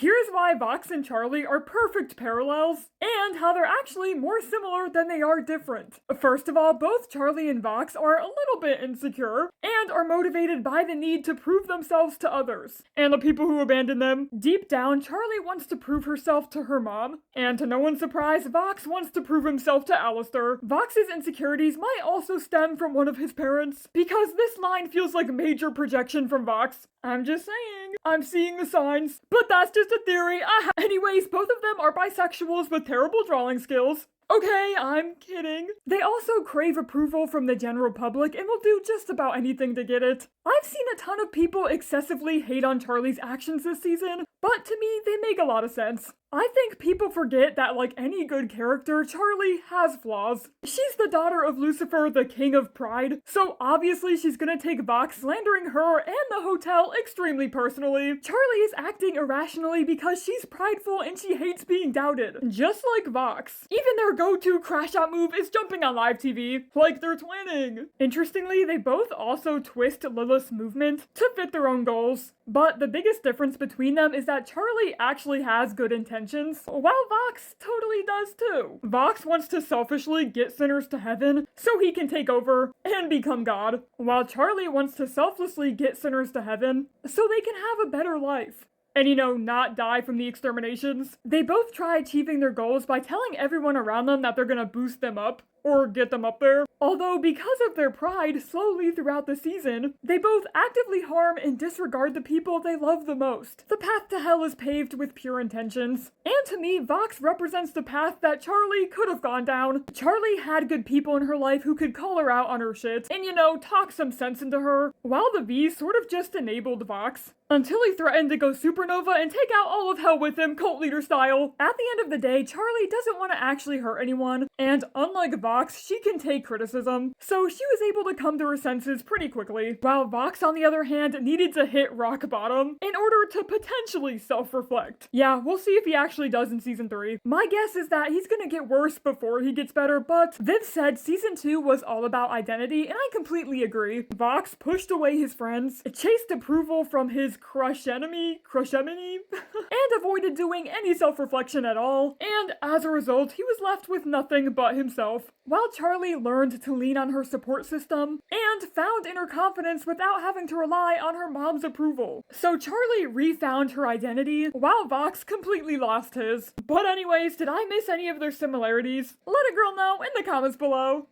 Here's why Vox and Charlie are perfect parallels, and how they're actually more similar than they are different. First of all, both Charlie and Vox are a little bit insecure, and are motivated by the need to prove themselves to others, and the people who abandon them. Deep down, Charlie wants to prove herself to her mom, and to no one's surprise, Vox wants to prove himself to Alistair. Vox's insecurities might also stem from one of his parents, because this line feels like major projection from Vox. I'm just saying. I'm seeing the signs. But that's just a theory. Anyways, both of them are bisexuals with terrible drawing skills. Okay, I'm kidding. They also crave approval from the general public and will do just about anything to get it. I've seen a ton of people excessively hate on Charlie's actions this season, but to me, they make a lot of sense. I think people forget that, like any good character, Charlie has flaws. She's the daughter of Lucifer, the king of pride, so obviously she's gonna take Vox slandering her and the hotel extremely personally. Charlie is acting irrationally because she's prideful and she hates being doubted, just like Vox. Even their go-to crash-out move is jumping on live TV, like they're twinning. Interestingly, they both also twist Lilith's movement to fit their own goals. But the biggest difference between them is that Charlie actually has good intentions, while Vox totally does too. Vox wants to selfishly get sinners to heaven so he can take over and become God, while Charlie wants to selflessly get sinners to heaven so they can have a better life. And not die from the exterminations. They both try achieving their goals by telling everyone around them that they're gonna boost them up, or get them up there. Although, because of their pride, slowly throughout the season, they both actively harm and disregard the people they love the most. The path to hell is paved with pure intentions. And to me, Vox represents the path that Charlie could have gone down. Charlie had good people in her life who could call her out on her shit, and talk some sense into her, while the V sort of just enabled Vox. Until he threatened to go supernova and take out all of hell with him, cult leader style. At the end of the day, Charlie doesn't want to actually hurt anyone, and unlike Vox, she can take criticism, so she was able to come to her senses pretty quickly, while Vox, on the other hand, needed to hit rock bottom in order to potentially self-reflect. Yeah, we'll see if he actually does in Season 3. My guess is that he's gonna get worse before he gets better, but Viv said Season 2 was all about identity, and I completely agree. Vox pushed away his friends, chased approval from his crush enemy, and avoided doing any self-reflection at all, and as a result, he was left with nothing but himself. While Charlie learned to lean on her support system, and found inner confidence without having to rely on her mom's approval. So Charlie refound her identity, while Vox completely lost his. But anyways, did I miss any of their similarities? Let a girl know in the comments below.